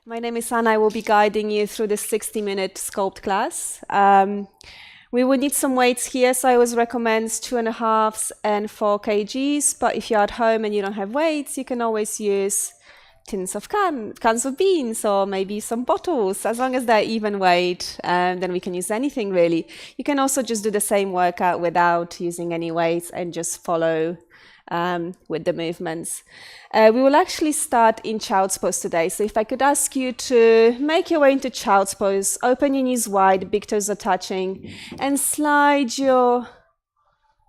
My name is Anna. I will be guiding you through this 60-minute Sculpt class. We would need some weights here, so I always recommend 2.5 and 4 kgs, but if you're at home and you don't have weights, you can always use tins of cans of beans, or maybe some bottles. As long as they're even weight, then we can use anything really. You can also just do the same workout without using any weights and just follow with the movements. We will actually start in child's pose today. So if I could ask you to make your way into child's pose, open your knees wide, big toes are touching, and slide your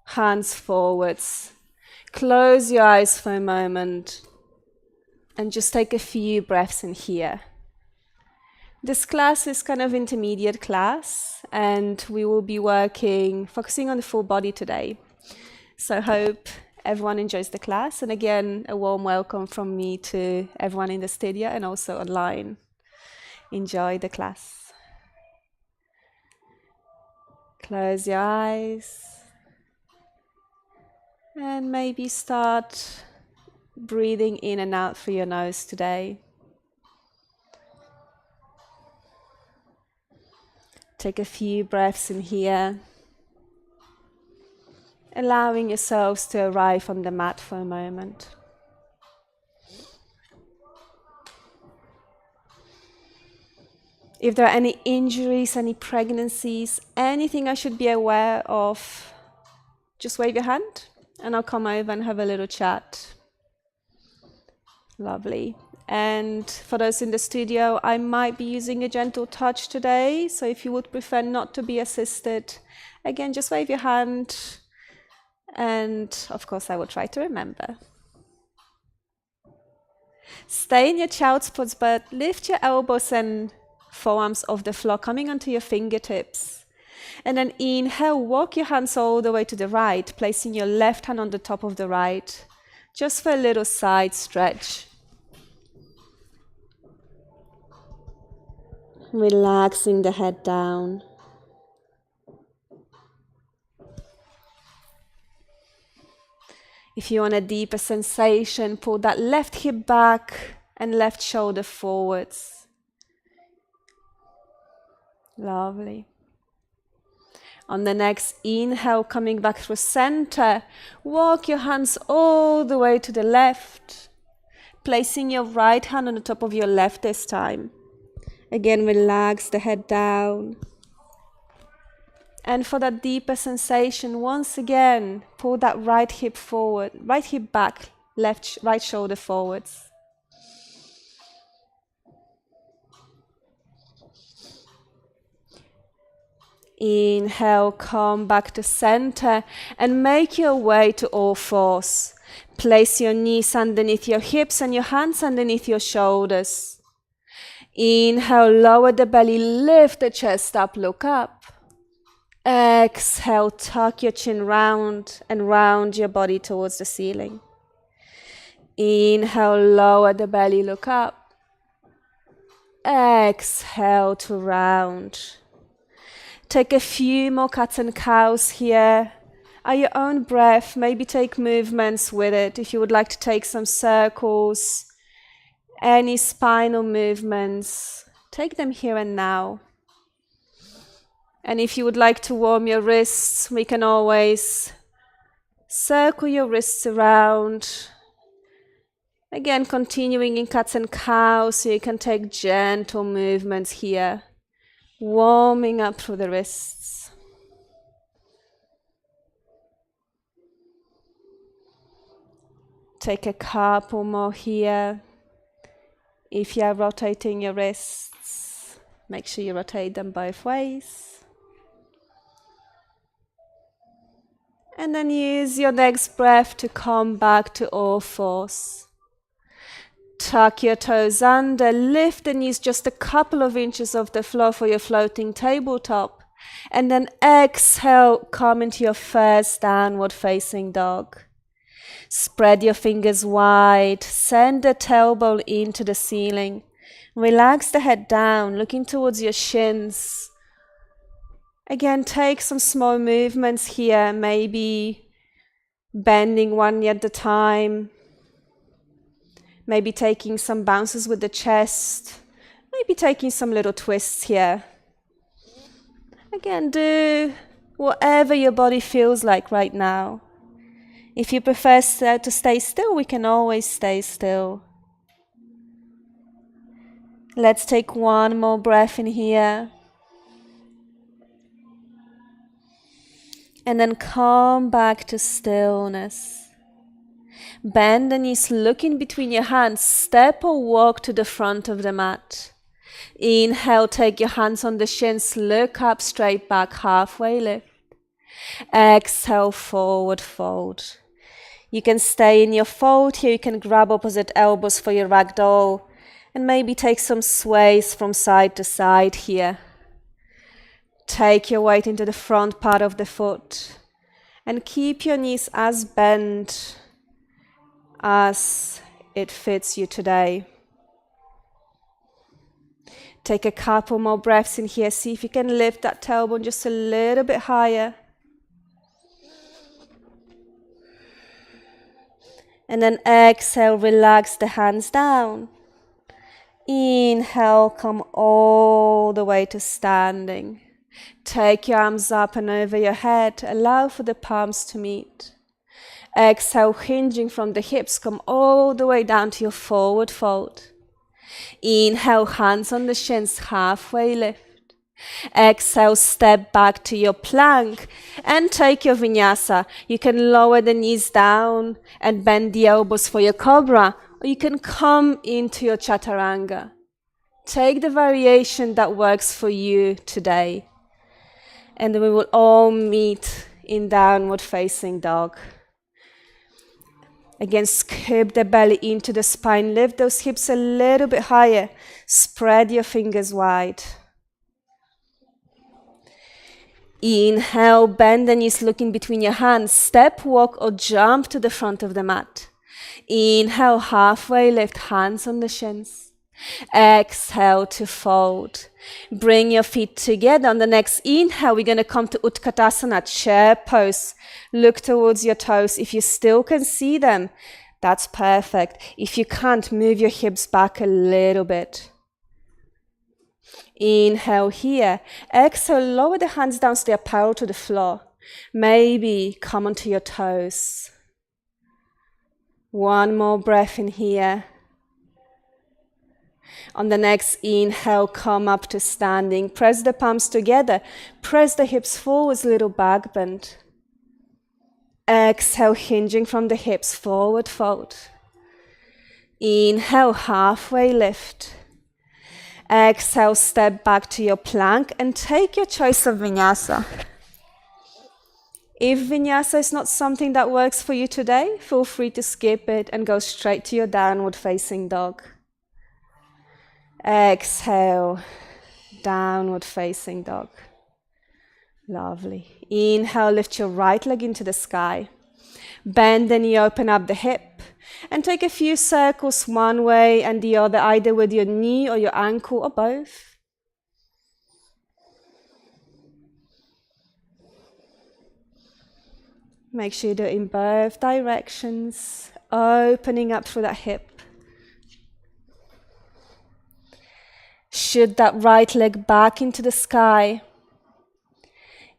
hands forwards. Close your eyes for a moment and just take a few breaths in here. This class is kind of intermediate class, and we will be focusing on the full body today. So I hope everyone enjoys the class, and again, a warm welcome from me to everyone in the studio and also online. Enjoy the class. Close your eyes and maybe start breathing in and out through your nose today. Take a few breaths in here, allowing yourselves to arrive on the mat for a moment. If there are any injuries, any pregnancies, anything I should be aware of, just wave your hand and I'll come over and have a little chat. Lovely. And for those in the studio, I might be using a gentle touch today, so if you would prefer not to be assisted, again, just wave your hand. And of course, I will try to remember. Stay in your child's pose, but lift your elbows and forearms off the floor, coming onto your fingertips. And then inhale, walk your hands all the way to the right, placing your left hand on the top of the right, just for a little side stretch. Relaxing the head down. If you want a deeper sensation, pull that left hip back and left shoulder forwards. Lovely. On the next inhale, coming back through center, walk your hands all the way to the left, placing your right hand on the top of your left this time. Again, relax the head down. And for that deeper sensation, once again, pull that right hip forward, right hip back, right shoulder forwards. Inhale, come back to center and make your way to all fours. Place your knees underneath your hips and your hands underneath your shoulders. Inhale, lower the belly, lift the chest up, look up. Exhale, tuck your chin round and round your body towards the ceiling. Inhale, lower the belly, look up. Exhale to round. Take a few more cats and cows here. At your own breath, maybe take movements with it. If you would like to take some circles, any spinal movements, take them here and now. And if you would like to warm your wrists, we can always circle your wrists around. Again, continuing in cats and cows, so you can take gentle movements here, warming up through the wrists. Take a couple more here. If you are rotating your wrists, make sure you rotate them both ways. And then use your next breath to come back to all fours. Tuck your toes under, lift the knees just a couple of inches off the floor for your floating tabletop. And then exhale, come into your first downward facing dog. Spread your fingers wide, send the tailbone into the ceiling. Relax the head down, looking towards your shins. Again, take some small movements here, maybe bending one knee at a time, maybe taking some bounces with the chest, Maybe taking some little twists here. Again, do whatever your body feels like right now. If you prefer to stay still, we can always stay still. Let's take one more breath in here. And then come back to stillness. Bend the knees, look in between your hands, step or walk to the front of the mat. Inhale, take your hands on the shins, look up, straight back, halfway lift. Exhale, forward fold. You can stay in your fold here, you can grab opposite elbows for your ragdoll and maybe take some sways from side to side here. Take your weight into the front part of the foot and keep your knees as bent as it fits you today. Take a couple more breaths in here. See if you can lift that tailbone just a little bit higher. And then exhale, relax the hands down. Inhale, come all the way to standing. Take your arms up and over your head. Allow for the palms to meet. Exhale, hinging from the hips, come all the way down to your forward fold. Inhale, hands on the shins, halfway lift. Exhale, step back to your plank and take your vinyasa. You can lower the knees down and bend the elbows for your cobra, or you can come into your chaturanga. Take the variation that works for you today. And we will all meet in downward facing dog. Again, scoop the belly into the spine. Lift those hips a little bit higher. Spread your fingers wide. Inhale, bend the knees, look in between your hands. Step, walk, or jump to the front of the mat. Inhale, halfway lift, hands on the shins. Exhale to fold. Bring your feet together. On the next inhale, we're going to come to Utkatasana, chair pose. Look towards your toes. If you still can see them, that's perfect. If you can't, move your hips back a little bit. Inhale here. Exhale, lower the hands down so they are parallel to the floor. Maybe come onto your toes. One more breath in here. On the next inhale, come up to standing. Press the palms together. Press the hips forwards, little back bend. Exhale, hinging from the hips, forward fold. Inhale, halfway lift. Exhale, step back to your plank and take your choice of vinyasa. If vinyasa is not something that works for you today, feel free to skip it and go straight to your downward facing dog. Exhale, downward facing dog. Lovely. Inhale, lift your right leg into the sky. Bend the knee, open up the hip. And take a few circles one way and the other, either with your knee or your ankle or both. Make sure you do it in both directions, opening up through that hip. Shoot that right leg back into the sky.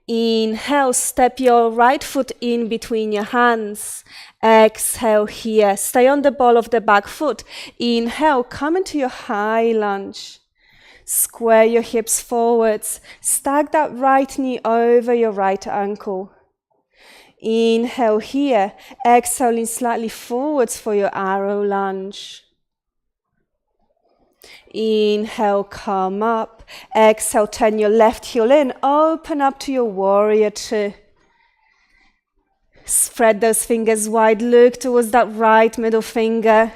Inhale, step your right foot in between your hands. Exhale here. Stay on the ball of the back foot. Inhale, come into your high lunge. Square your hips forwards. Stack that right knee over your right ankle. Inhale here. Exhale, in slightly forwards for your arrow lunge. Inhale, come up. Exhale, turn your left heel in. Open up to your warrior two. Spread those fingers wide. Look towards that right middle finger.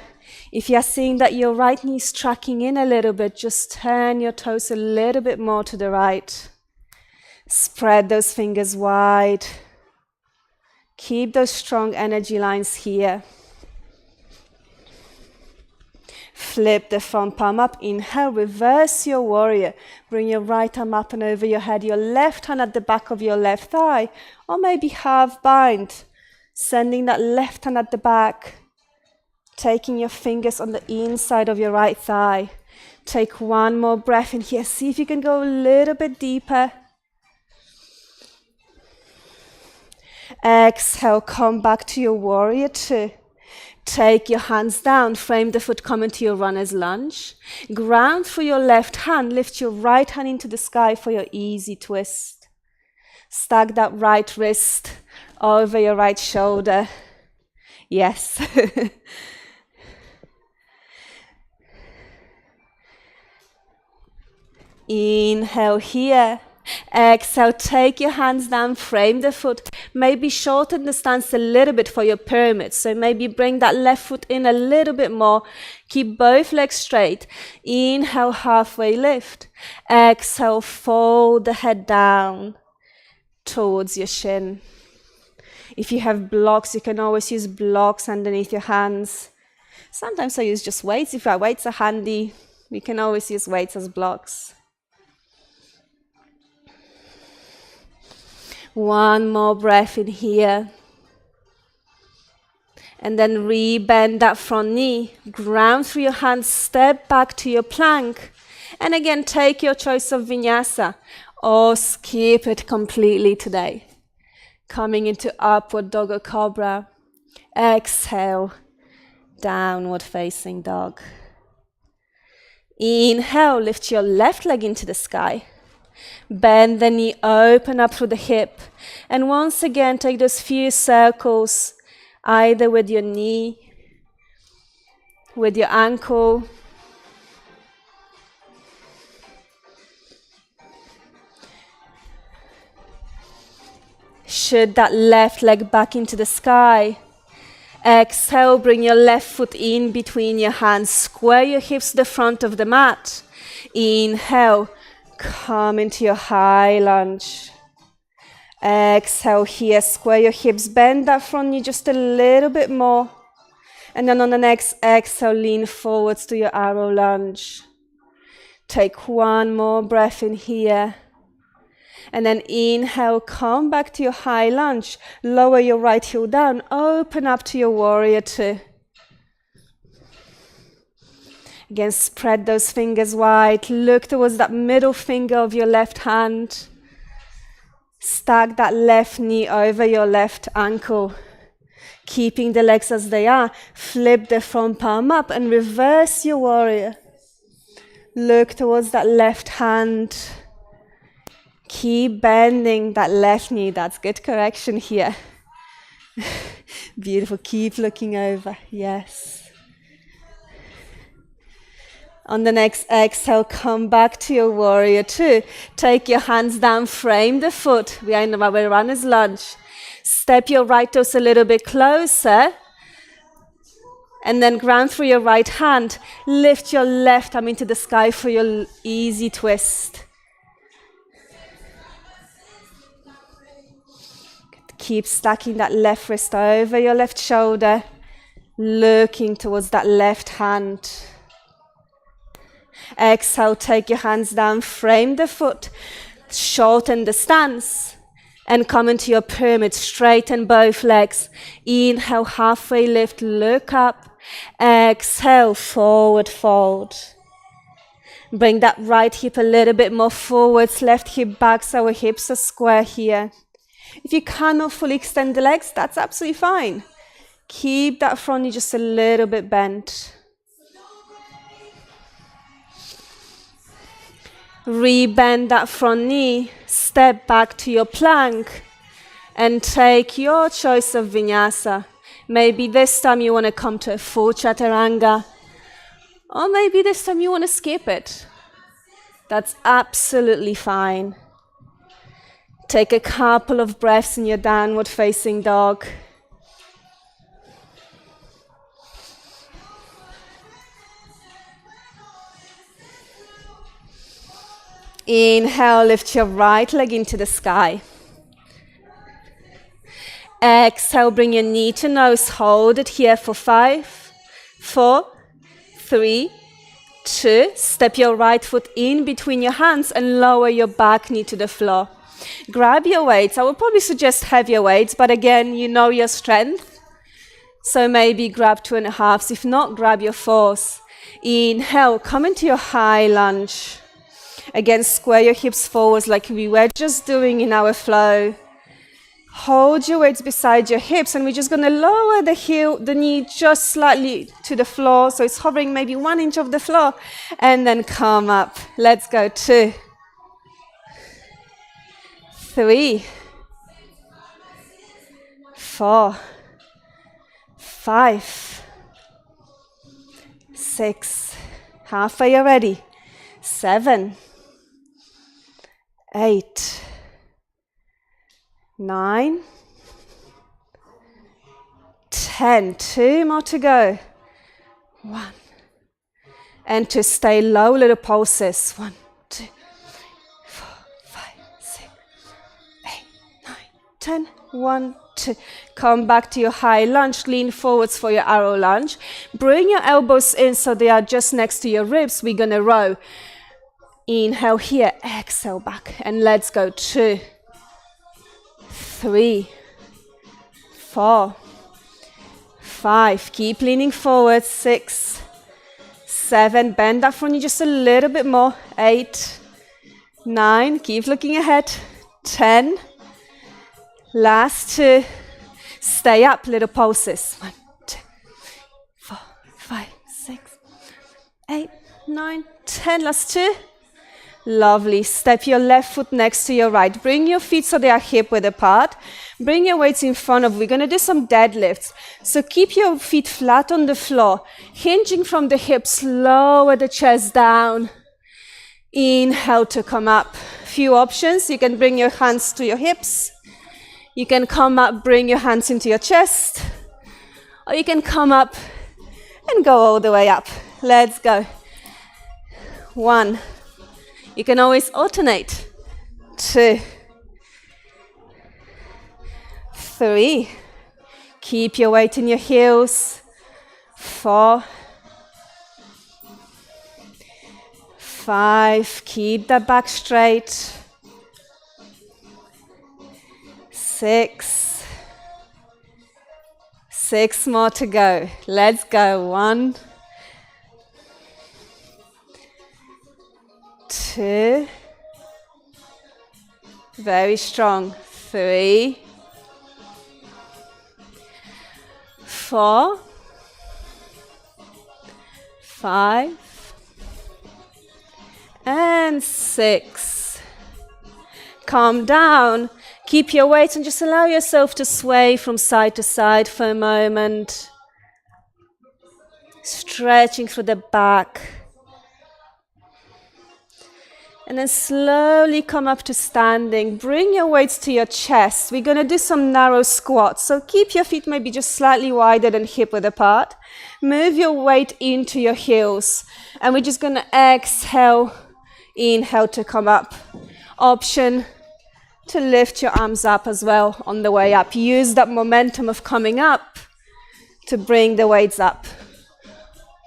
If you're seeing that your right knee is tracking in a little bit, just turn your toes a little bit more to the right. Spread those fingers wide. Keep those strong energy lines here. Flip the front palm up. Inhale, reverse your warrior. Bring your right arm up and over your head. Your left hand at the back of your left thigh. Or maybe half bind. Sending that left hand at the back. taking your fingers on the inside of your right thigh. Take one more breath in here. See if you can go a little bit deeper. Exhale, come back to your warrior two. Take your hands down, frame the foot, come into your runner's lunge. Ground through your left hand, lift your right hand into the sky for your easy twist. Stack that right wrist over your right shoulder. Yes. Inhale here. Exhale, take your hands down, frame the foot. Maybe shorten the stance a little bit for your pyramid. So maybe bring that left foot in a little bit more. Keep both legs straight. Inhale, halfway lift. Exhale, fold the head down towards your shin. If you have blocks, you can always use blocks underneath your hands. Sometimes I use just weights. If our weights are handy, we can always use weights as blocks. One more breath in here. And then re-bend that front knee. Ground through your hands, step back to your plank. And again, take your choice of vinyasa or skip it completely today. Coming into upward dog or cobra. Exhale, downward facing dog. Inhale, lift your left leg into the sky. Bend the knee, open up through the hip. And once again, take those few circles, either with your knee, with your ankle. Shoot that left leg back into the sky. Exhale, bring your left foot in between your hands. Square your hips to the front of the mat. Inhale. Come into your high lunge. Exhale here, square your hips, bend that front knee just a little bit more. And then on the next exhale, lean forwards to your arrow lunge. Take one more breath in here. And then inhale, come back to your high lunge. Lower your right heel down, open up to your warrior two. Again, spread those fingers wide. Look towards that middle finger of your left hand. Stack that left knee over your left ankle. Keeping the legs as they are. Flip the front palm up and reverse your warrior. Look towards that left hand. Keep bending that left knee. That's good correction here. Beautiful. Keep looking over. Yes. On the next exhale, come back to your warrior two. Take your hands down, frame the foot. We are in our runner's lunge. Step your right toes a little bit closer. And then ground through your right hand. Lift your left arm into the sky for your easy twist. Keep stacking that left wrist over your left shoulder. Looking towards that left hand. Exhale, take your hands down, frame the foot, shorten the stance, and come into your pyramid, straighten both legs. Inhale, halfway lift, look up. Exhale, forward fold. Bring that right hip a little bit more forwards, left hip back so our hips are square here. If you cannot fully extend the legs, that's absolutely fine. Keep that front knee just a little bit bent. Rebend that front knee, step back to your plank, and take your choice of vinyasa. Maybe this time you want to come to a full chaturanga, or maybe this time you want to skip it. That's absolutely fine. Take a couple of breaths in your downward facing dog. Inhale, lift your right leg into the sky. Exhale, bring your knee to nose. Hold it here for 5, 4, 3, 2. Step your right foot in between your hands and lower your back knee to the floor. Grab your weights. I would probably suggest heavier weights, but again, you know your strength. So maybe grab 2.5s. If not, grab your 4s. Inhale, come into your high lunge. Again, square your hips forwards like we were just doing in our flow. Hold your weights beside your hips, and we're just going to lower the knee just slightly to the floor, so it's hovering maybe 1 inch off the floor, and then come up. Let's go. 2, 3, 4, 5, 6, halfway already, 7, 8, 9, 10. 2 more to go. 1. And to stay low, little pulses. 1, 2, 4, 5, 6, 8, 9, 10. 1, 2. Come back to your high lunge. Lean forwards for your arrow lunge. Bring your elbows in so they are just next to your ribs. We're going to row. Inhale here. Exhale back. And let's go. 2, 3, 4, 5. Keep leaning forward. 6, 7. Bend that front knee just a little bit more. 8, 9. Keep looking ahead. 10. Last 2. Stay up, little pulses. 1, 2, 4, 5, 6, 8, 9, 10. Last 2. Lovely. Step your left foot next to your right. Bring your feet so they are hip width apart. Bring your weights in front of you. We're going to do some deadlifts. So keep your feet flat on the floor. Hinging from the hips, lower the chest down. Inhale to come up. Few options. You can bring your hands to your hips. You can come up, bring your hands into your chest. Or you can come up and go all the way up. Let's go. 1. You can always alternate. 2, 3. Keep your weight in your heels. 4, 5. Keep that back straight. 6. 6 more to go. Let's go. 1, 2. Very strong. 3, 4, 5, and 6. Calm down. Keep your weight and just allow yourself to sway from side to side for a moment. Stretching through the back. And then slowly come up to standing. Bring your weights to your chest. We're going to do some narrow squats. So keep your feet maybe just slightly wider than hip width apart. Move your weight into your heels. And we're just going to exhale, inhale to come up. Option to lift your arms up as well on the way up. Use that momentum of coming up to bring the weights up.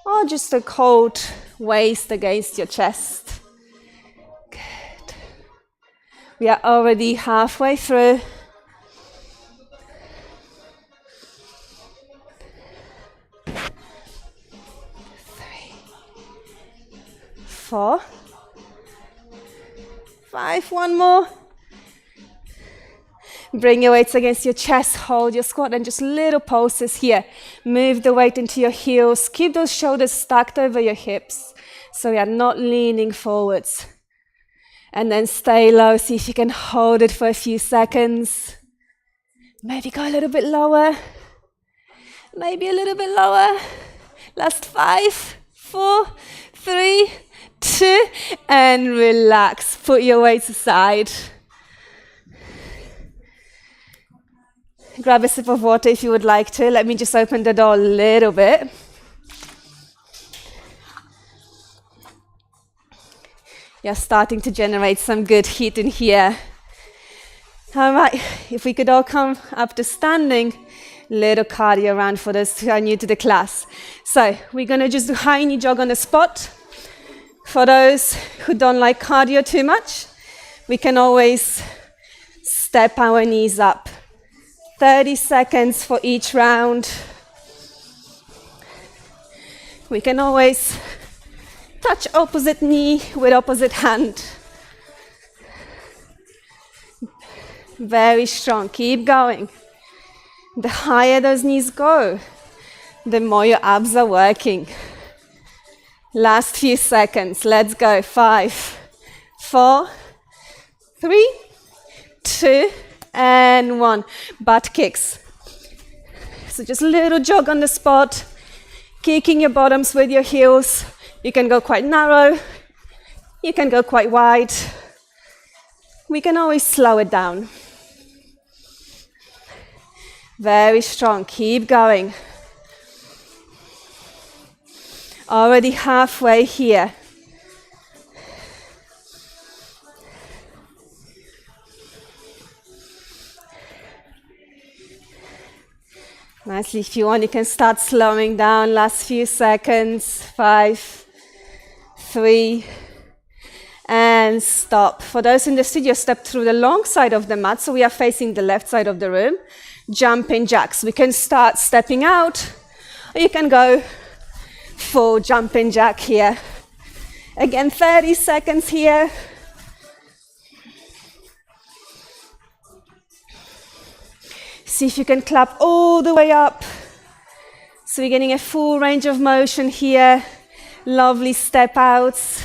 Or just a cold waist against your chest. We are already halfway through. 3, 4, 5. 1 more. Bring your weights against your chest. Hold your squat and just little pulses here. Move the weight into your heels. Keep those shoulders stacked over your hips so we are not leaning forwards. And then stay low. See if you can hold it for a few seconds. Maybe go a little bit lower. Maybe a little bit lower. Last 5, 4, 3, 2, and relax. Put your weights aside. Grab a sip of water if you would like to. Let me just open the door a little bit. You're starting to generate some good heat in here. All right, if we could all come up to standing, little cardio round for those who are new to the class. So we're going to just do high knee jog on the spot. For those who don't like cardio too much, we can always step our knees up. 30 seconds for each round. We can always touch opposite knee with opposite hand. Very strong, keep going. The higher those knees go, the more your abs are working. Last few seconds, let's go. 5, 4, 3, 2, and 1. Butt kicks. So just a little jog on the spot, kicking your bottoms with your heels. You can go quite narrow, you can go quite wide. We can always slow it down. Very strong, keep going. Already halfway here. Nicely, if you want, you can start slowing down. Last few seconds. 5, 3, and stop. For those in the studio, step through the long side of the mat, so we are facing the left side of the room. Jumping jacks. We can start stepping out, or you can go full jumping jack here. Again, 30 seconds here. See if you can clap all the way up. So we're getting a full range of motion here. Lovely step outs.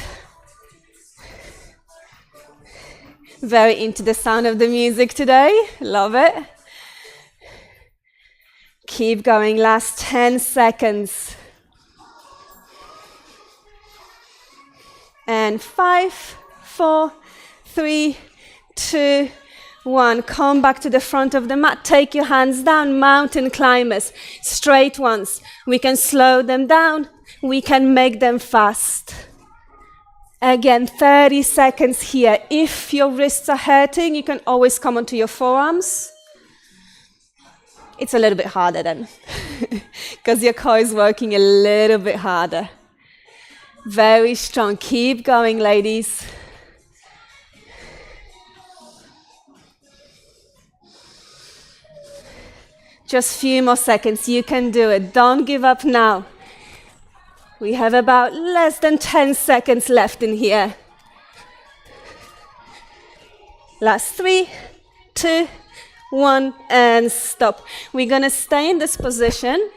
Very into the sound of the music today. Love it. Keep going. Last 10 seconds. And 5, 4, 3, 2, 1. Come back to the front of the mat. Take your hands down. Mountain climbers. Straight ones. We can slow them down. We can make them fast. Again, 30 seconds here. If your wrists are hurting, you can always come onto your forearms. It's a little bit harder then, because your core is working a little bit harder. Very strong. Keep going, ladies. Just a few more seconds. You can do it. Don't give up now. We have about less than 10 seconds left in here. Last 3, 2, 1, and stop. We're going to stay in this position.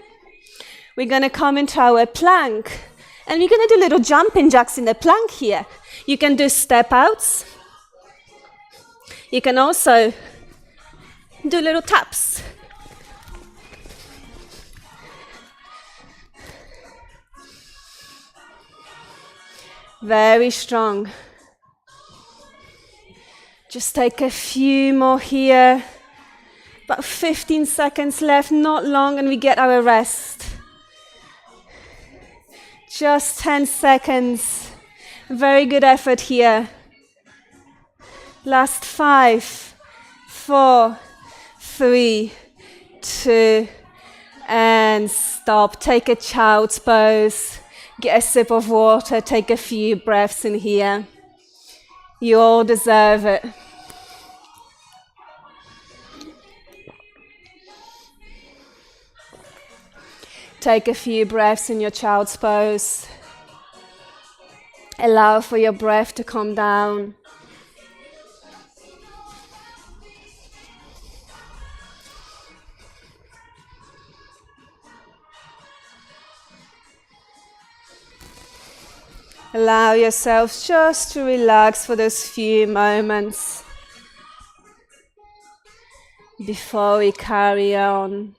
We're going to come into our plank. And we're going to do little jumping jacks in the plank here. You can do step outs. You can also do little taps. Very strong. Just take a few more here. About 15 seconds left, not long, and we get our rest. Just 10 seconds. Very good effort here. Last 5, 4, 3, 2, and stop. Take a child's pose. Get a sip of water. Take a few breaths in here. You all deserve it. Take a few breaths in your child's pose. Allow for your breath to calm down. Allow yourself just to relax for those few moments before we carry on.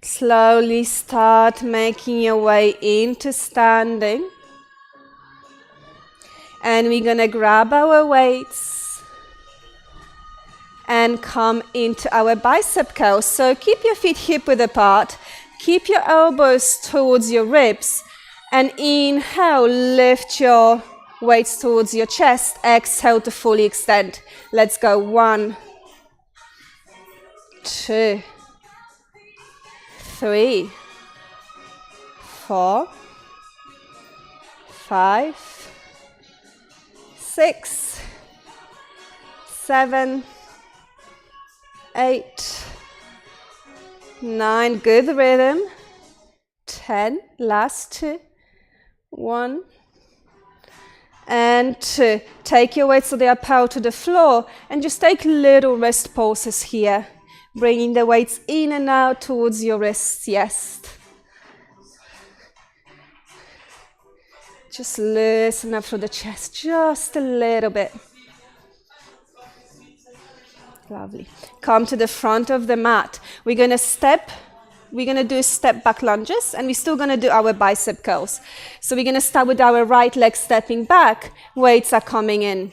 Slowly start making your way into standing. And we're going to grab our weights and come into our bicep curls. So keep your feet hip width apart. Keep your elbows towards your ribs. And inhale, lift your weights towards your chest. Exhale to fully extend. Let's go. 1, 2, 3, 4, 5, 6, 7, 8, 9, good rhythm, 10, last 2, 1, and 2. Take your weight so they are parallel to the floor, and just take little wrist pulses here, bringing the weights in and out towards your wrists, yes. Just loosen up through the chest, just a little bit. Lovely. Come to the front of the mat. We're going to do step back lunges, and we're still going to do our bicep curls. So we're going to start with our right leg stepping back. Weights are coming in.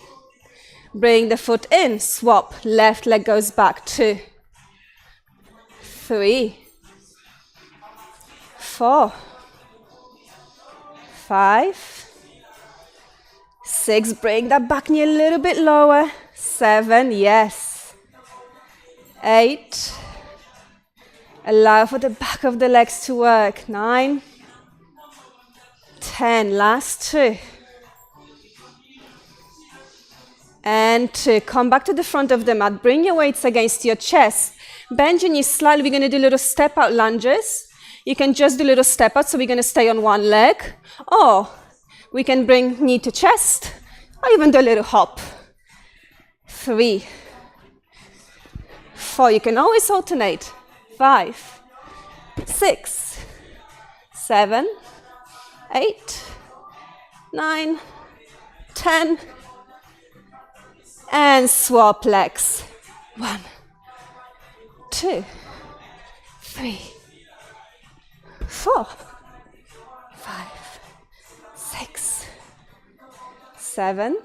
Bring the foot in, swap. Left leg goes back. 2, 3, 4, 5, 6. Bring that back knee a little bit lower. 7, yes. 8. Allow for the back of the legs to work. 9, 10. Last 2. And 2. Come back to the front of the mat. Bring your weights against your chest. Bend your knees slightly. We're going to do little step out lunges. You can just do little step out, so we're going to stay on one leg. Or we can bring knee to chest, or even do a little hop. 3, 4. You can always alternate. 5, 6, 7, 8, 9, 10. And swap legs. 1, 2, 3, 4, 5, 6, 7,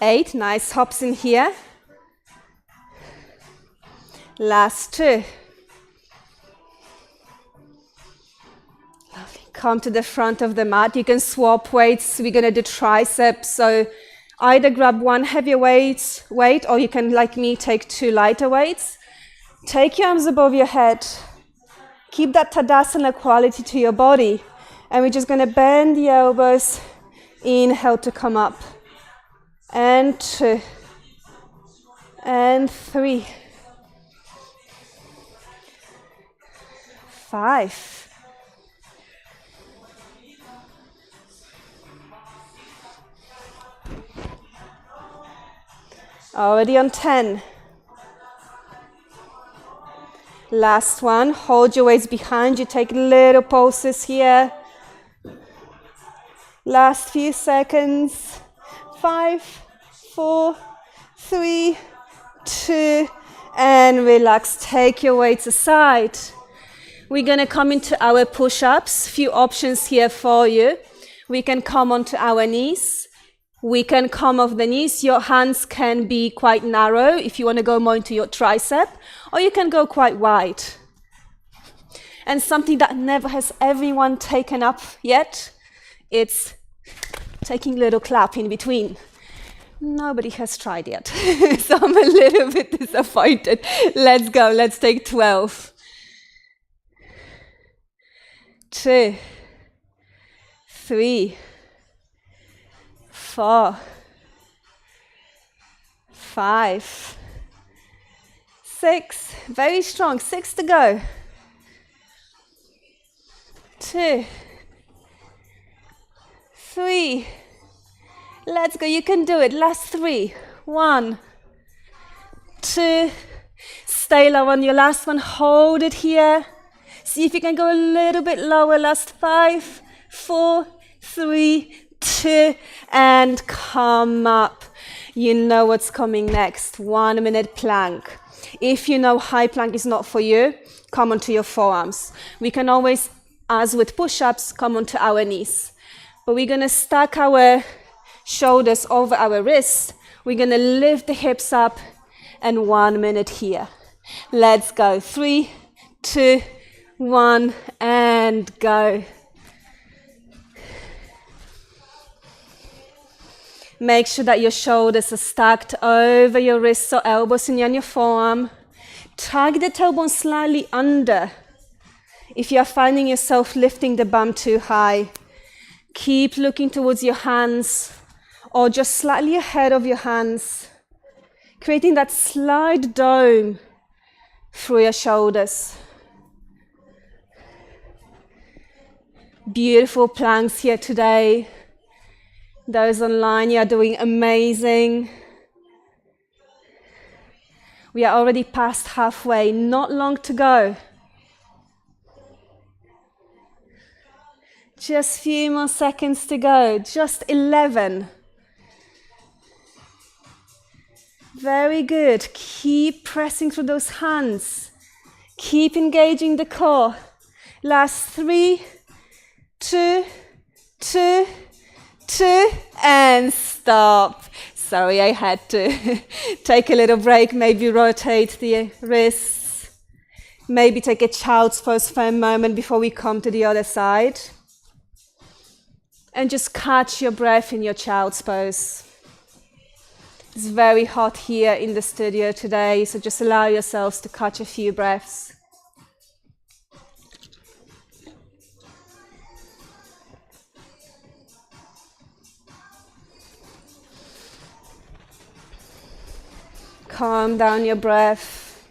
8. Nice hops in here. Last 2. Lovely. Come to the front of the mat. You can swap weights. We're going to do triceps. So either grab one heavier weight, or you can, like me, take 2 lighter weights. Take your arms above your head. Keep that Tadasana quality to your body. And we're just going to bend the elbows. Inhale to come up. And 2. And 3. 5. Already on 10. Last one. Hold your weights behind you. Take little pulses here. Last few seconds. 5, 4, 3, 2, and relax. Take your weights aside. We're going to come into our push-ups. Few options here for you. We can come onto our knees. We can come off the knees. Your hands can be quite narrow if you want to go more into your tricep, or you can go quite wide. And something that never has everyone taken up yet, it's taking a little clap in between. Nobody has tried yet, so I'm a little bit disappointed. Let's go. Let's take 12. 2, 3, 4, 5, 6. Very strong. 6 to go. 2, 3. Let's go. You can do it. Last 3. 1, 2. Stay low on your last one. Hold it here. See if you can go a little bit lower. Last 5, 4, 3, 2, and come up. You know what's coming next. 1 minute plank. If you know high plank is not for you, come onto your forearms. We can always, as with push-ups, come onto our knees. But we're going to stack our shoulders over our wrists. We're going to lift the hips up, and 1 minute here. Let's go. 3, 2, 1, and go. Make sure that your shoulders are stacked over your wrists or elbows and on your forearm. Tuck the tailbone slightly under. If you're finding yourself lifting the bum too high, keep looking towards your hands or just slightly ahead of your hands, creating that slight dome through your shoulders. Beautiful planks here today. Those online, you are doing amazing. We are already past halfway, not long to go. Just a few more seconds to go, just 11. Very good. Keep pressing through those hands. Keep engaging the core. Last 3, 2, 2, 2, and stop. Sorry, I had to take a little break, maybe rotate the wrists. Maybe take a child's pose for a moment before we come to the other side. And just catch your breath in your child's pose. It's very hot here in the studio today, so just allow yourselves to catch a few breaths. Calm down your breath.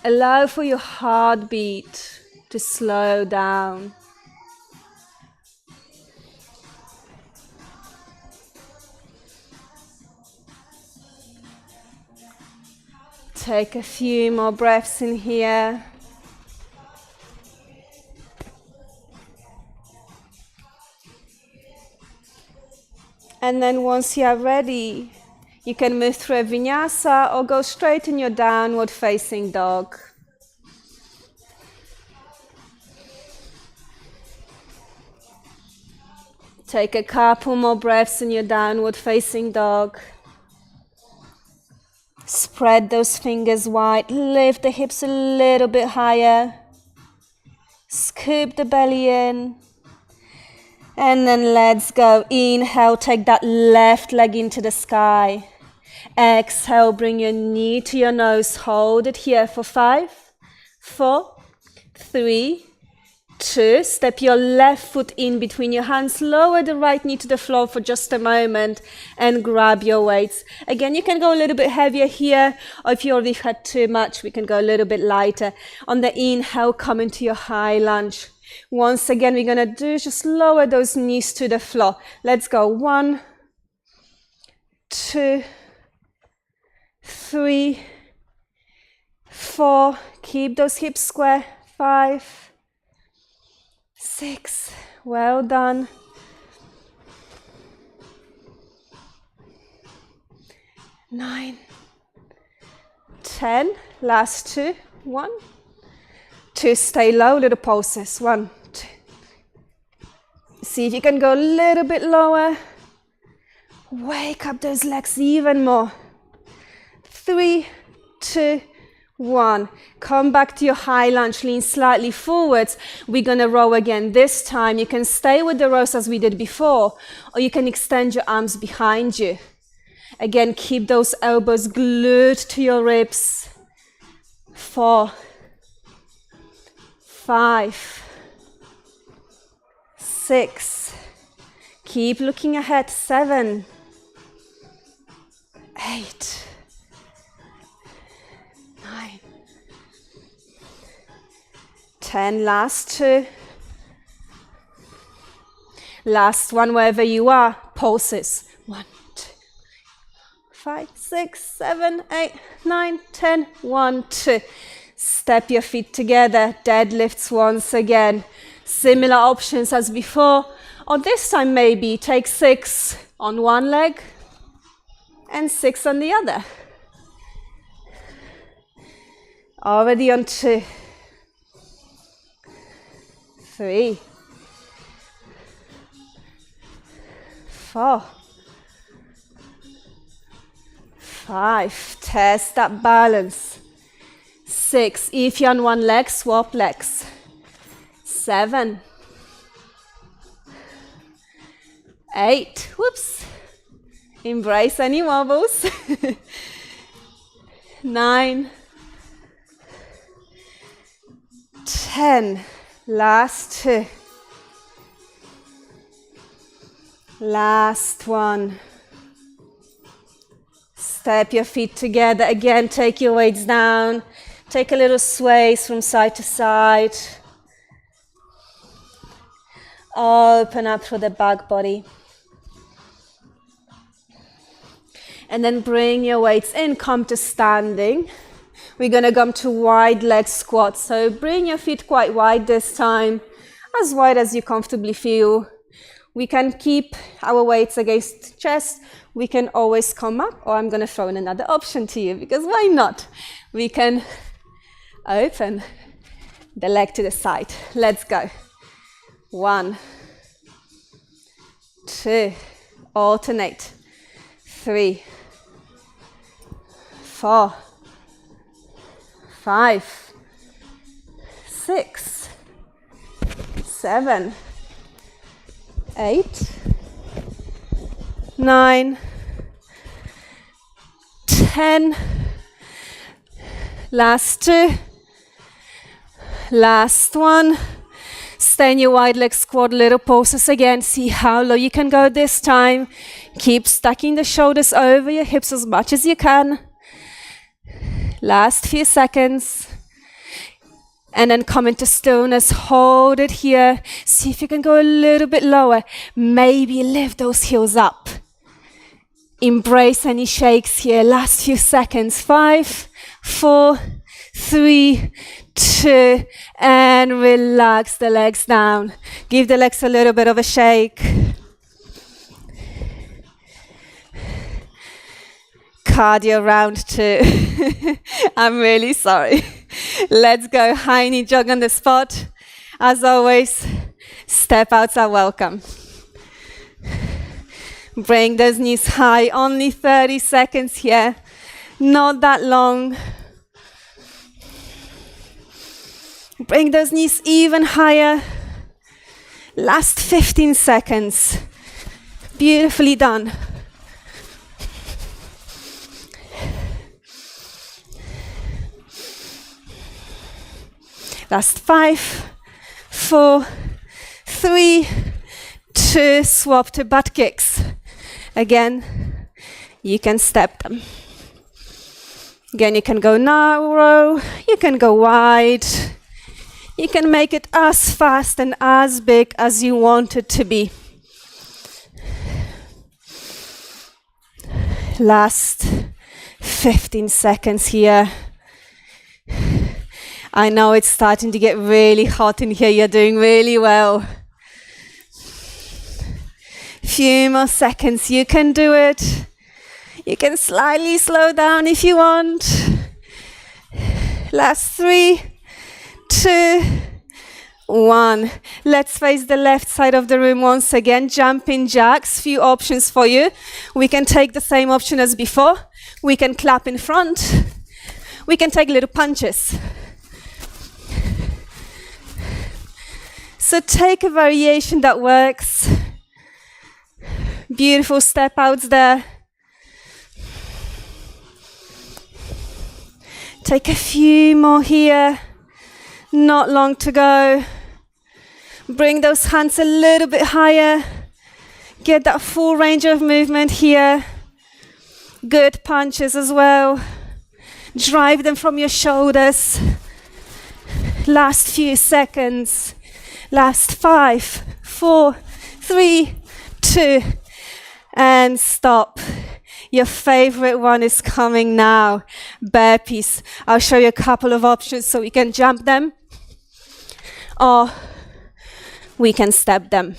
Allow for your heartbeat to slow down. Take a few more breaths in here. And then once you are ready, you can move through a vinyasa or go straight in your downward facing dog. Take a couple more breaths in your downward facing dog. Spread those fingers wide, lift the hips a little bit higher. Scoop the belly in. And then let's go. Inhale, take that left leg into the sky. Exhale, bring your knee to your nose. Hold it here for 5, 4, 3, 2. Step your left foot in between your hands. Lower the right knee to the floor for just a moment and grab your weights. Again, you can go a little bit heavier here, or if you already had too much, we can go a little bit lighter. On the inhale, come into your high lunge. Once again, we're going to do is just lower those knees to the floor. Let's go. 1, 2, 3, 4. Keep those hips square. 5, 6. Well done. 9, 10. Last 2. 1, 2. Stay low, little pulses. 1, 2. See if you can go a little bit lower. Wake up those legs even more. 3, 2, 1. Come back to your high lunge, lean slightly forwards. We're gonna row again. This time you can stay with the rows as we did before, or you can extend your arms behind you. Again, keep those elbows glued to your ribs. 4, 5, 6. Keep looking ahead. 7, 8, 9, 10. Last 2. Last one, wherever you are. Pulses. 1, 2, 5, 6, 7, 8, 9, 10. 1, 2. Step your feet together. Deadlifts once again. Similar options as before. Or this time maybe take 6 on one leg and 6 on the other. Already on 2, 3, 4, 5. Test that balance. 6. If you're on one leg, swap legs. 7, 8. Whoops. Embrace any wobbles. 9, 10. 10. Last 2. Last 1. Step your feet together. Again, take your weights down. Take a little sways from side to side. Open up through the back body. And then bring your weights in, come to standing. We're gonna come to wide leg squat. So bring your feet quite wide this time, as wide as you comfortably feel. We can keep our weights against chest. We can always come up, or I'm gonna throw in another option to you, because why not? We can open the leg to the side. Let's go. 1, 2, alternate. 3, 4, 5, 6, 7, 8, 9, 10. Last 2. Last 1. Stay in your wide leg squat, little pulses again. See how low you can go this time. Keep stacking the shoulders over your hips as much as you can. Last few seconds. And then come into stillness. Hold it here. See if you can go a little bit lower. Maybe lift those heels up. Embrace any shakes here. Last few seconds. 5, 4, 3, 2, and relax the legs down. Give the legs a little bit of a shake. Cardio round 2. I'm really sorry. Let's go. High knee jog on the spot. As always, step outs are welcome. Bring those knees high. Only 30 seconds here. Not that long. Bring those knees even higher. Last 15 seconds. Beautifully done. Last 5, 4, 3, 2. Swap to butt kicks. Again, you can step them. Again, you can go narrow, you can go wide. You can make it as fast and as big as you want it to be. Last 15 seconds here. I know it's starting to get really hot in here. You're doing really well. Few more seconds. You can do it. You can slightly slow down if you want. Last 3, 2, 1. Let's face the left side of the room once again. Jumping jacks. Few options for you. We can take the same option as before. We can clap in front. We can take little punches. So take a variation that works. Beautiful step outs there. Take a few more here. Not long to go. Bring those hands a little bit higher. Get that full range of movement here. Good punches as well. Drive them from your shoulders. Last few seconds. Last 5, 4, 3, 2, and stop. Your favorite one is coming now. Burpees. I'll show you a couple of options so we can jump them, or we can step them.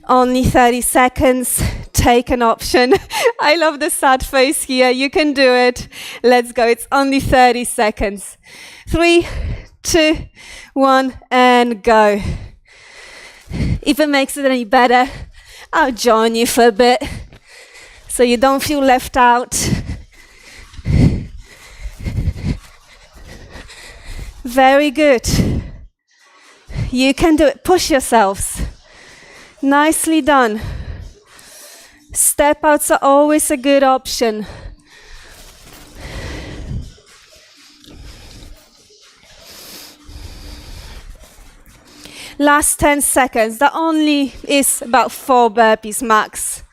Only 30 seconds. Take an option. I love the sad face here. You can do it. Let's go. It's only 30 seconds. 3, 2, 1, and go. If it makes it any better, I'll join you for a bit so you don't feel left out. Very good. You can do it. Push yourselves. Nicely done. Step outs are always a good option. Last 10 seconds. That only is about 4 burpees max.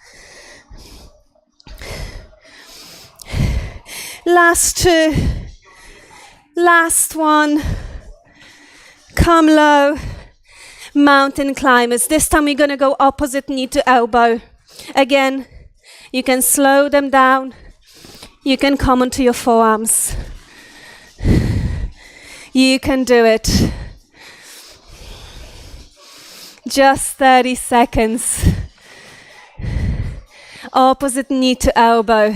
Last 2. Last 1. Come low. Mountain climbers. This time we're going to go opposite knee to elbow. Again, you can slow them down. You can come onto your forearms. You can do it. Just 30 seconds. Opposite knee to elbow.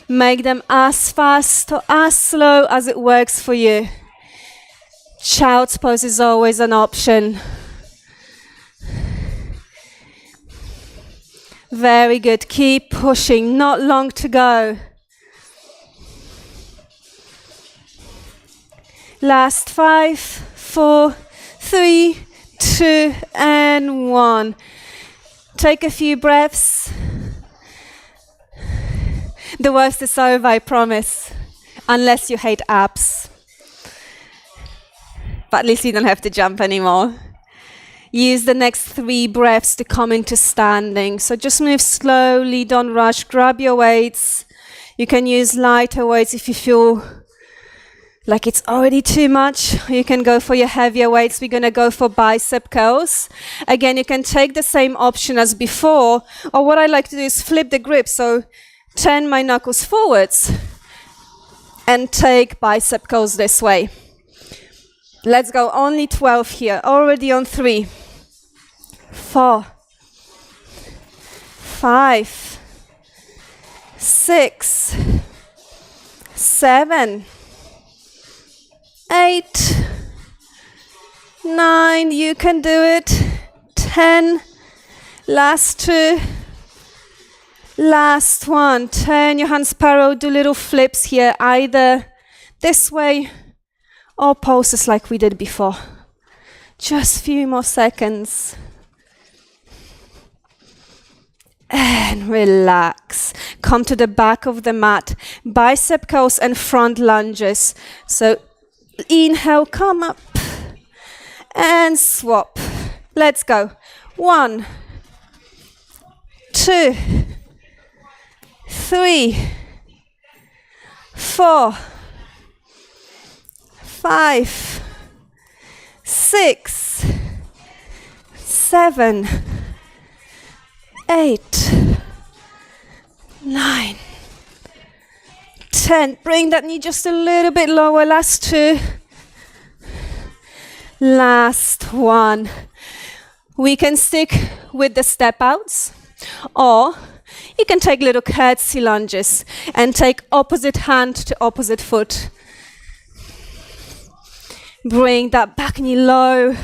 Make them as fast or as slow as it works for you. Child's pose is always an option. Very good. Keep pushing. Not long to go. Last 5, 4, 3, 2, and 1. Take a few breaths. The worst is over, I promise. Unless you hate abs. But at least you don't have to jump anymore. Use the next 3 breaths to come into standing. So just move slowly, don't rush. Grab your weights. You can use lighter weights if you feel like it's already too much. You can go for your heavier weights. We're going to go for bicep curls. Again, you can take the same option as before. Or what I like to do is flip the grip. So turn my knuckles forwards and take bicep curls this way. Let's go. Only 12 here. Already on 3. 4, 5, 6, 7, 8, 9, you can do it. 10, last 2, last 1. Turn your hands parallel, do little flips here, either this way or poses like we did before. Just a few more seconds. And relax. Come to the back of the mat. Bicep curls and front lunges. So inhale, come up and swap. Let's go. 1, 2, 3, 4, 5, 6, 7, 8, 9, 10. Bring that knee just a little bit lower. Last 2. Last 1. We can stick with the step outs, or you can take little curtsy lunges and take opposite hand to opposite foot. Bring that back knee low.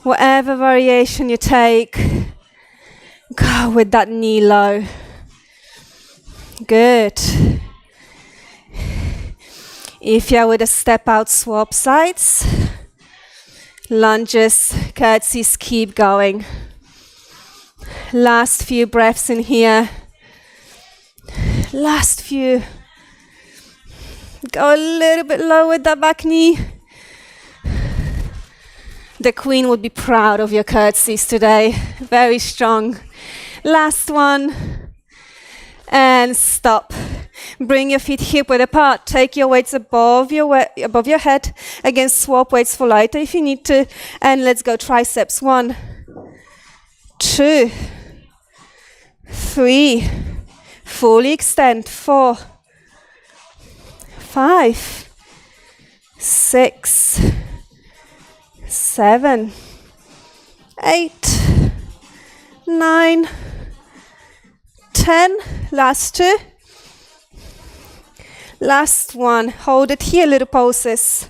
Whatever variation you take, go with that knee low. Good. If you're with a step out, swap sides. Lunges, curtsies, keep going. Last few breaths in here. Last few. Go a little bit low with that back knee. The queen would be proud of your curtsies today. Very strong. Last one. And stop. Bring your feet hip width apart. Take your weights above your head. Again, swap weights for lighter if you need to. And let's go triceps. 1, 2, 3. Fully extend. 4, 5, 6, 7, 8, 9, 10. Last 2. Last 1. Hold it here, little pulses.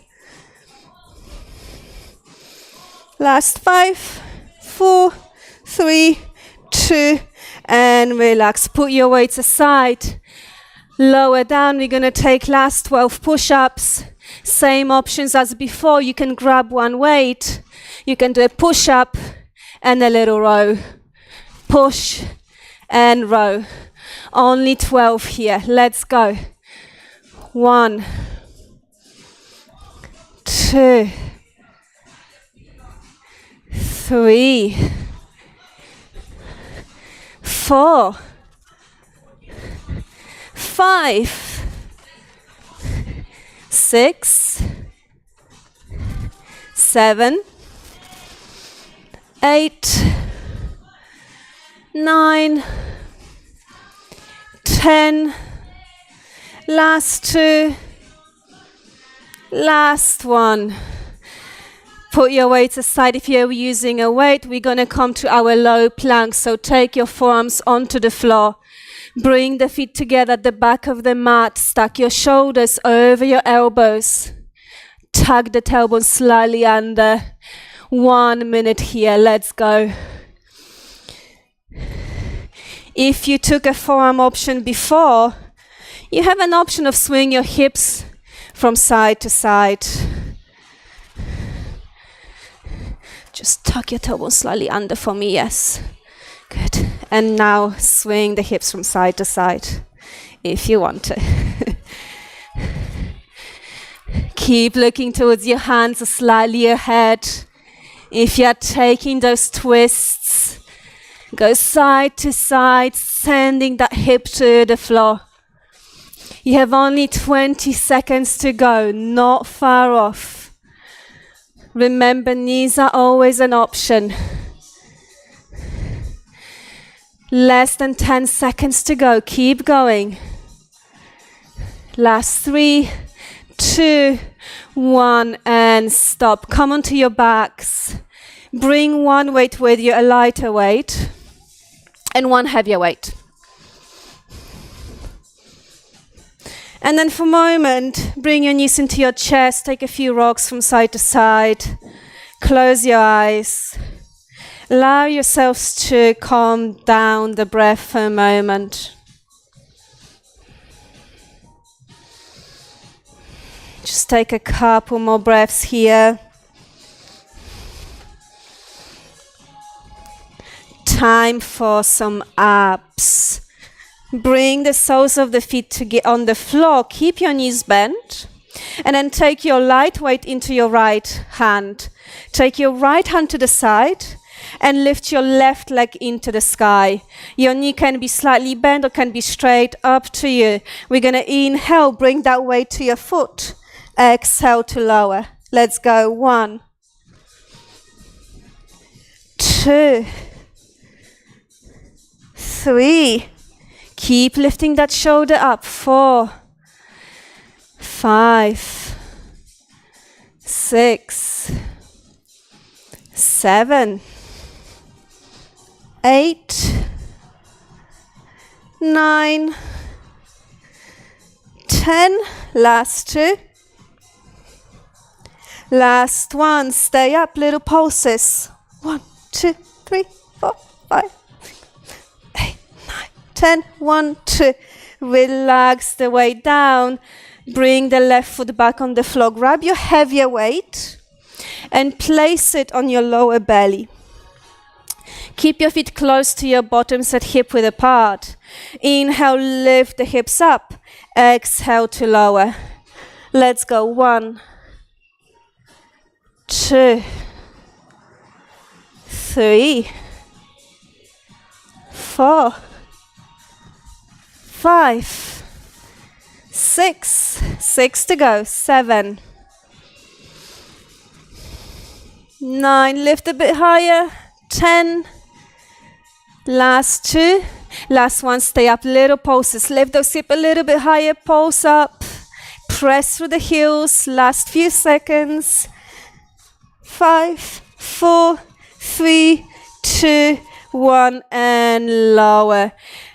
Last 5, 4, 3, 2, and relax. Put your weights aside. Lower down. We're going to take last 12 push-ups. Same options as before. You can grab one weight. You can do a push-up and a little row. Push and row. Only 12 here. Let's go. 1, 2, 3, 4, 5, 6, 7, 8, 9, 10, last 2, last 1. Put your weights aside. If you're using a weight, we're going to come to our low plank. So take your forearms onto the floor. Bring the feet together at the back of the mat. Stack your shoulders over your elbows. Tug the tailbone slightly under. 1 minute here. Let's go. If you took a forearm option before, you have an option of swing your hips from side to side. Just tuck your tailbone slightly under for me, yes. Good. And now swing the hips from side to side, if you want to. Keep looking towards your hands slightly ahead. If you're taking those twists, go side to side, sending that hip to the floor. You have only 20 seconds to go, not far off. Remember, knees are always an option. Less than 10 seconds to go. Keep going. Last 3, 2, 1, and stop. Come onto your backs. Bring one weight with you, a lighter weight, and one heavier weight. And then for a moment, bring your knees into your chest. Take a few rocks from side to side. Close your eyes. Allow yourselves to calm down the breath for a moment. Just take a couple more breaths here. Time for some abs. Bring the soles of the feet to get on the floor. Keep your knees bent. And then take your light weight into your right hand. Take your right hand to the side and lift your left leg into the sky. Your knee can be slightly bent or can be straight, up to you. We're going to inhale, bring that weight to your foot. Exhale to lower. Let's go. 1, 2, 3. Keep lifting that shoulder up. 4, 5, 6, 7, 8, 9, 10. Last 2. Last 1. Stay up. Little pulses. 1, 2, 3, 4, 5, 8, 9, 10. 1, 2. Relax the weight down. Bring the left foot back on the floor. Grab your heavier weight and place it on your lower belly. Keep your feet close to your bottoms at hip width apart. Inhale, lift the hips up. Exhale to lower. Let's go. 1, 2, 3, 4, 5, 6. 6 to go. 7, 9. Lift a bit higher. 10. Last 2. Last 1. Stay up. Little pulses. Lift those hips a little bit higher. Pulse up. Press through the heels. Last few seconds. 5, 4, 3, 2, 1, and lower.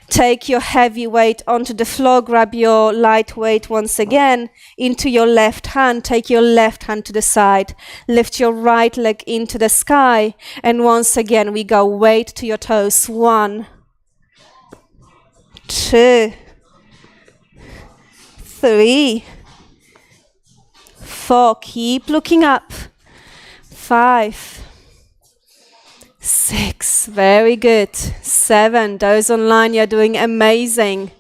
Take your heavy weight onto the floor. Grab your light weight once again into your left hand. Take your left hand to the side. Lift your right leg into the sky. And once again, we go weight to your toes. 1, 2, 3, 4. Keep looking up. 5, 6, very good. 7, those online, you're doing amazing.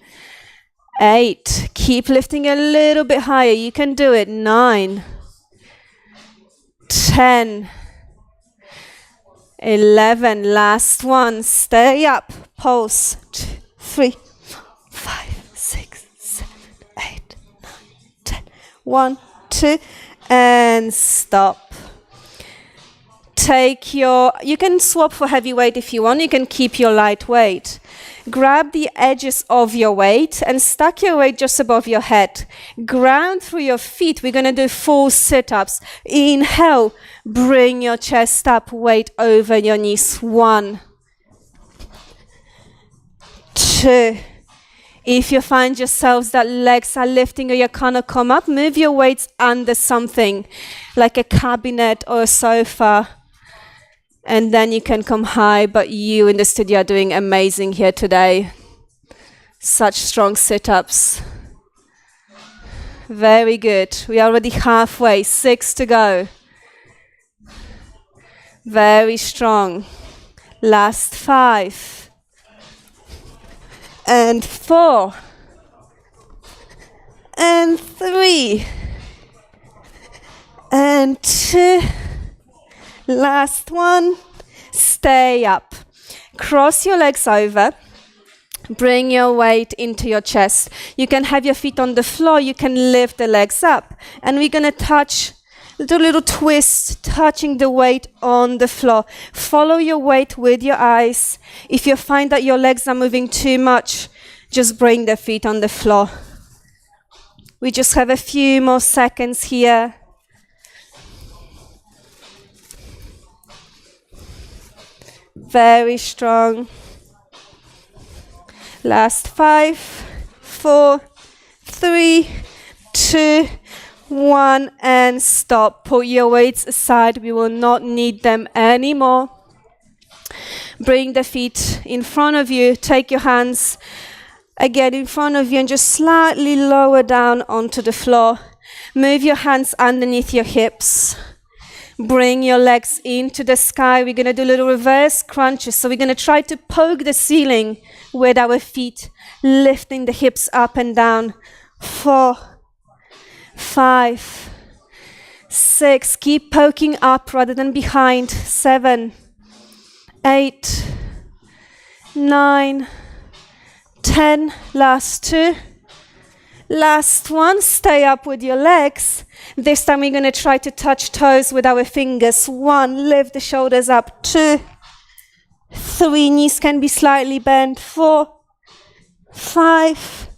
8, keep lifting a little bit higher, you can do it. 9, 10, 11, last one, stay up, pulse, 2, 3, 5, 6, 7, 8, 9, 10, 1, 2, and stop. You can swap for heavy weight if you want, you can keep your light weight. Grab the edges of your weight and stack your weight just above your head. Ground through your feet. We're going to do 4 sit-ups. Inhale, bring your chest up, weight over your knees. 1, 2. If you find yourselves that legs are lifting or you can't come up, move your weights under something, like a cabinet or a sofa. And then you can come high, but you in the studio are doing amazing here today. Such strong sit-ups. Very good. We are already halfway, 6 to go. Very strong. Last 5. And 4. And 3. And 2. Last one, stay up. Cross your legs over. Bring your weight into your chest. You can have your feet on the floor. You can lift the legs up. And we're going to do a little twist, touching the weight on the floor. Follow your weight with your eyes. If you find that your legs are moving too much, just bring the feet on the floor. We just have a few more seconds here. Very strong. Last 5, 4, 3, 2, 1, and stop. Put your weights aside. We will not need them anymore. Bring the feet in front of you. Take your hands again in front of you and just slightly lower down onto the floor. Move your hands underneath your hips. Bring your legs into the sky. We're going to do little reverse crunches. So we're going to try to poke the ceiling with our feet, lifting the hips up and down. 4, 5, 6. Keep poking up rather than behind. 7, 8, 9, 10. Last 2. Last one. Stay up with your legs. This time we're going to try to touch toes with our fingers. 1, lift the shoulders up. 2, 3, knees can be slightly bent. 4, 5,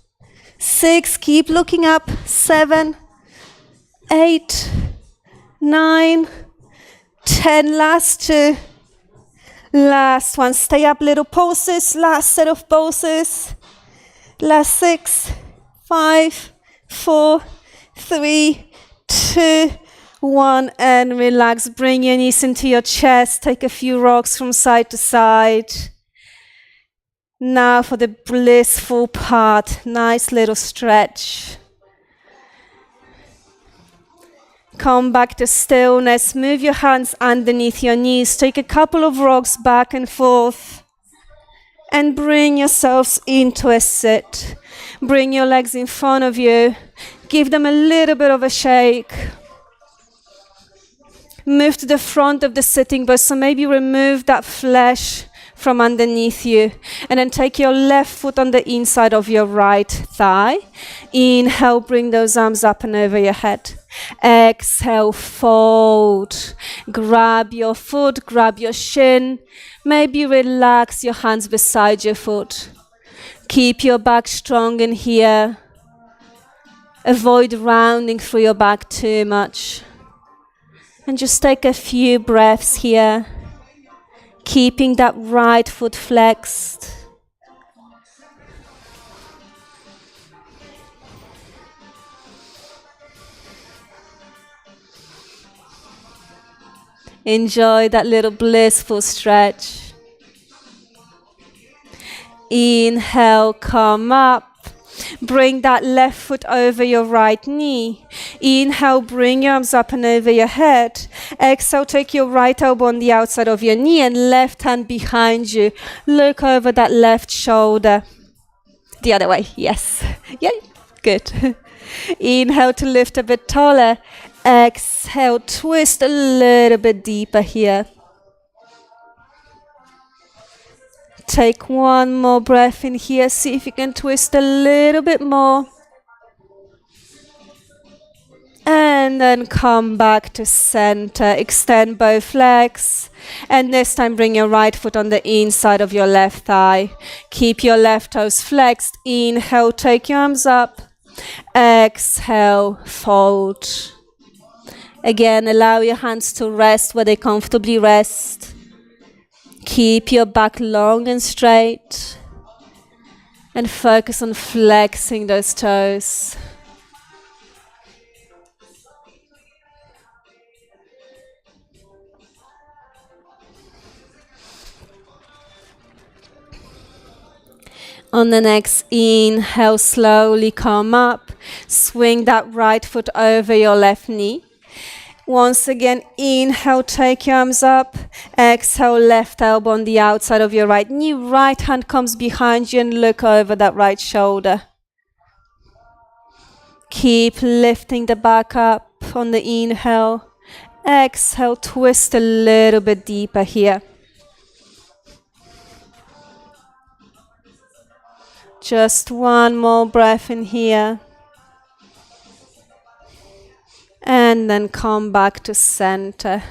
6, keep looking up. 7, 8, 9, 10. Last 2. Last one. Stay up, little pulses. Last set of pulses. Last 6, 5, 4, 3, 2, 1, and relax. Bring your knees into your chest. Take a few rocks from side to side. Now for the blissful part. Nice little stretch. Come back to stillness. Move your hands underneath your knees. Take a couple of rocks back and forth. And bring yourselves into a sit. Bring your legs in front of you. Give them a little bit of a shake. Move to the front of the sitting bones. So maybe remove that flesh from underneath you. And then take your left foot on the inside of your right thigh. Inhale, bring those arms up and over your head. Exhale, fold. Grab your foot, grab your shin. Maybe relax your hands beside your foot. Keep your back strong in here. Avoid rounding through your back too much. And just take a few breaths here. Keeping that right foot flexed. Enjoy that little blissful stretch. Inhale, come up. Bring that left foot over your right knee. Inhale, bring your arms up and over your head. Exhale, take your right elbow on the outside of your knee and left hand behind you. Look over that left shoulder. The other way, yes. Yeah, good. Inhale to lift a bit taller. Exhale, twist a little bit deeper here. Take one more breath in here. See if you can twist a little bit more. And then come back to center. Extend both legs. And this time bring your right foot on the inside of your left thigh. Keep your left toes flexed. Inhale, take your arms up. Exhale, fold. Again, allow your hands to rest where they comfortably rest. Keep your back long and straight. And focus on flexing those toes. On the next inhale, slowly come up. Swing that right foot over your left knee. Once again, inhale, take your arms up. Exhale, left elbow on the outside of your right knee. Right hand comes behind you and look over that right shoulder. Keep lifting the back up on the inhale. Exhale, twist a little bit deeper here. Just one more breath in here. And then come back to center.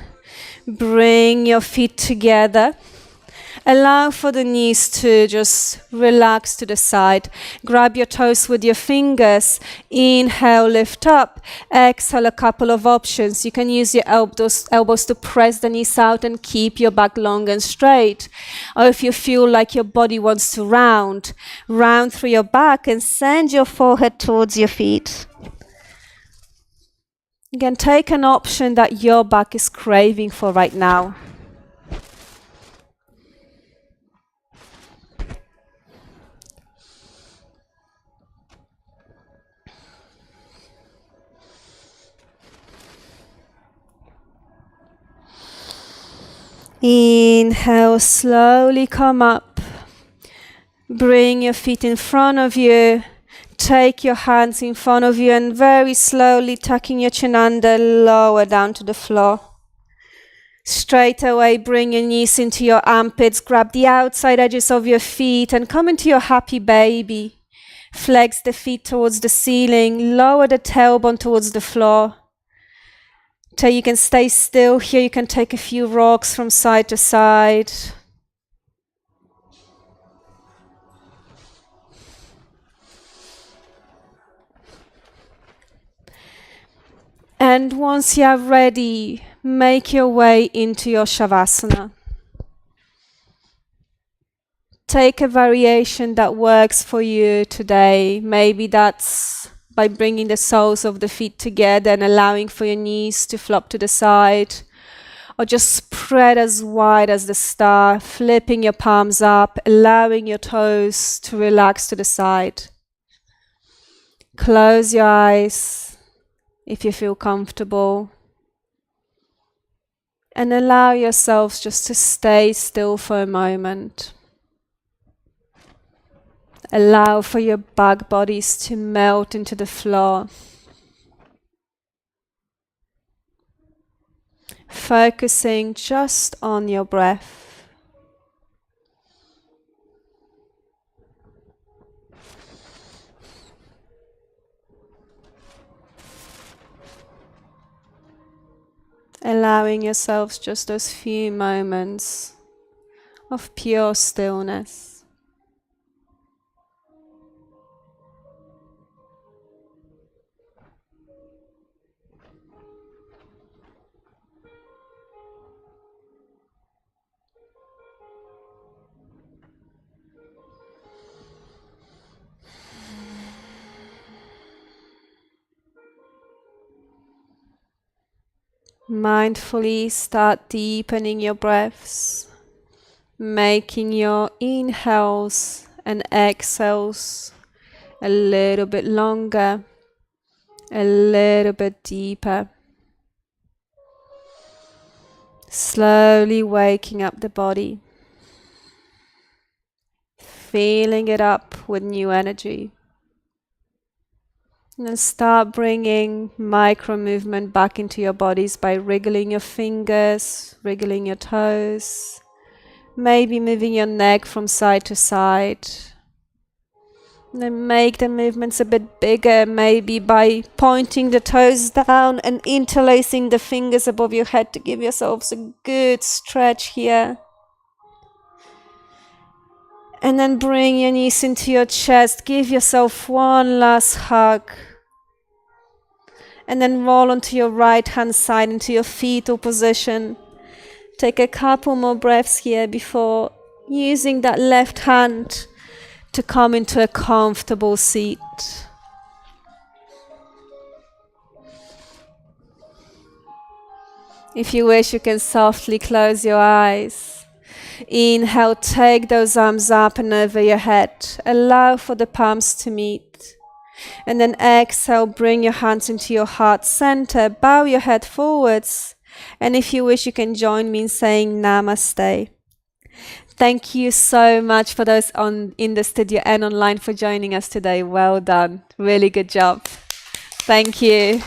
Bring your feet together. Allow for the knees to just relax to the side. Grab your toes with your fingers. Inhale, lift up. Exhale, a couple of options. You can use your elbows to press the knees out and keep your back long and straight. Or if you feel like your body wants to round through your back and send your forehead towards your feet. Again, take an option that your back is craving for right now. Inhale, slowly come up. Bring your feet in front of you. Take your hands in front of you and very slowly tucking your chin under, lower down to the floor. Straight away, bring your knees into your armpits. Grab the outside edges of your feet and come into your happy baby. Flex the feet towards the ceiling. Lower the tailbone towards the floor. So you can stay still here. You can take a few rocks from side to side. And once you are ready, make your way into your Shavasana. Take a variation that works for you today. Maybe that's by bringing the soles of the feet together and allowing for your knees to flop to the side. Or just spread as wide as the star, flipping your palms up, allowing your toes to relax to the side. Close your eyes if you feel comfortable. And allow yourselves just to stay still for a moment. Allow for your back bodies to melt into the floor. Focusing just on your breath. Allowing yourselves just those few moments of pure stillness. Mindfully start deepening your breaths, making your inhales and exhales a little bit longer, a little bit deeper. Slowly waking up the body, filling it up with new energy. And then start bringing micro movement back into your bodies by wriggling your fingers, wriggling your toes, maybe moving your neck from side to side. And then make the movements a bit bigger, maybe by pointing the toes down and interlacing the fingers above your head to give yourselves a good stretch here. And then bring your knees into your chest, give yourself one last hug. And then roll onto your right hand side into your fetal position. Take a couple more breaths here before using that left hand to come into a comfortable seat. If you wish, you can softly close your eyes. Inhale, take those arms up and over your head. Allow for the palms to meet. And then exhale, bring your hands into your heart center, bow your head forwards. And if you wish, you can join me in saying Namaste. Thank you so much for those in the studio and online for joining us today. Well done. Really good job. Thank you.